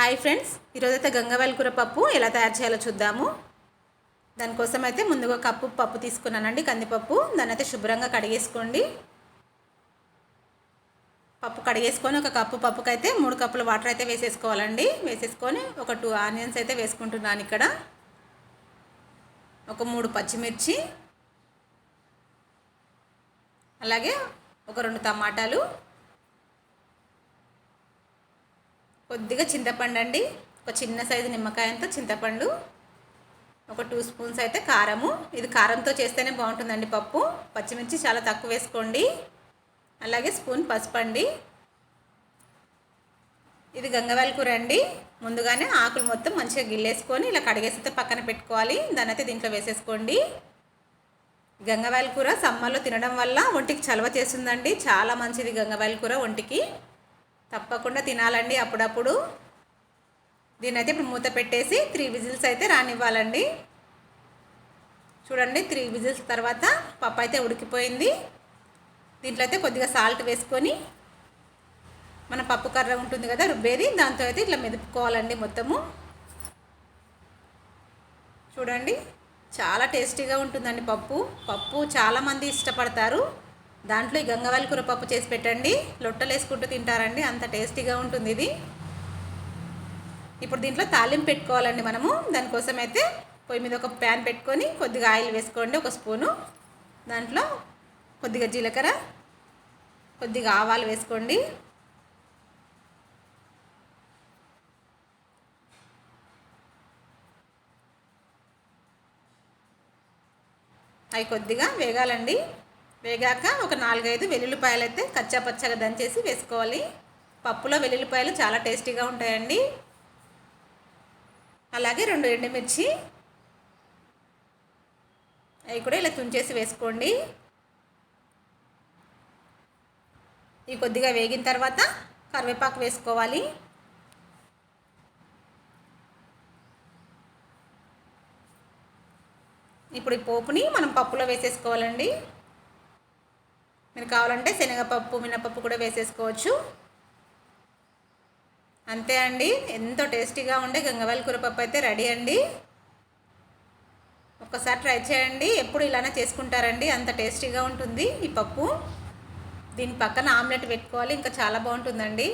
Hi friends, ఈరోజైతే గంగవాయల కూర పప్పు ఎలా తయారు చేయాలో చూద్దాము. దానికోసం అయితే ముందుగా కప్పు పప్పు తీసుకున్నానండి, కందిపప్పు. దాన్ని అయితే శుభ్రంగా కడిగేసుకోండి. పప్పు కడిగేసుకొని ఒక కప్పు పప్పుకైతే 3 కప్పుల వాటర్ అయితే వేసేసుకోవాలండి. వేసేసుకొని ఒక 2 ఆనియన్స్ అయితే వేసుకుంటున్నాను ఇక్కడ. ఒక 3 పచ్చిమిర్చి, అలాగే ఒక 2 టమాటాలు, కొద్దిగా చింతపండు అండి, ఒక చిన్న సైజు నిమ్మకాయ అంత చింతపండు, ఒక 2 స్పూన్స్ అయితే కారము. ఇది కారంతో చేస్తేనే బాగుంటుందండి పప్పు. పచ్చిమిర్చి చాలా తక్కువ వేసుకోండి. అలాగే స్పూన్ పసుపు అండి. ఇది గంగవాయల కూర అండి. ముందుగానే ఆకులు మొత్తం మంచిగా గిల్లేసుకొని ఇలా కడిగేస్తే పక్కన పెట్టుకోవాలి. దాన్ని అయితే దీంట్లో వేసేసుకోండి. గంగవాయల కూర సమ్మర్లో తినడం వల్ల ఒంటికి చలవ చేస్తుందండి. చాలా మంచిది గంగవాయల కూర ఒంటికి. తప్పకుండా తినాలండి అప్పుడప్పుడు. దీనైతే ఇప్పుడు మూత పెట్టేసి 3 విజిల్స్ అయితే రానివ్వాలండి. చూడండి, 3 విజిల్స్ తర్వాత పప్పు అయితే ఉడికిపోయింది. దీంట్లో అయితే కొద్దిగా సాల్ట్ వేసుకొని మన పప్పు కర్ర ఉంటుంది కదా రుబ్బేది, దాంతో అయితే ఇట్లా మెదుపుకోవాలండి మొత్తము. చూడండి, చాలా టేస్టీగా ఉంటుందండి పప్పు. పప్పు చాలామంది ఇష్టపడతారు. దాంట్లో ఈ గంగవాయల కూర పప్పు చేసి పెట్టండి, లొట్టలు వేసుకుంటూ తింటారండి, అంత టేస్టీగా ఉంటుంది ఇది. ఇప్పుడు దీంట్లో తాలింపు పెట్టుకోవాలండి మనము. దానికోసం అయితే పొయ్యి మీద ఒక ప్యాన్ పెట్టుకొని కొద్దిగా ఆయిల్ వేసుకోండి, 1 స్పూను. దాంట్లో కొద్దిగా జీలకర్ర, కొద్దిగా ఆవాలు వేసుకోండి. అవి కొద్దిగా వేగాలండి. వేగాక ఒక 4-5 వెల్లుల్లిపాయలు అయితే కచ్చాపచ్చగా దంచేసి వేసుకోవాలి. పప్పులో వెల్లుల్లిపాయలు చాలా టేస్టీగా ఉంటాయండి. అలాగే 2 ఎండుమిర్చి, అవి కూడా ఇలా తుంచేసి వేసుకోండి. ఇవి కొద్దిగా వేగిన తర్వాత కరివేపాకు వేసుకోవాలి. ఇప్పుడు ఈ పోపుని మనం పప్పులో వేసేసుకోవాలండి. మీరు కావాలంటే శనగపప్పు, మినపప్పు కూడా వేసేసుకోవచ్చు. అంతే అండి, ఎంతో టేస్టీగా ఉండే గంగవాయల కూర పప్పు అయితే రెడీ అండి. ఒక్కసారి ట్రై చేయండి. ఎప్పుడు ఇలానే చేసుకుంటారండి, అంత టేస్టీగా ఉంటుంది ఈ పప్పు. దీని పక్కన ఆమ్లెట్ పెట్టుకోవాలి, ఇంకా చాలా బాగుంటుందండి.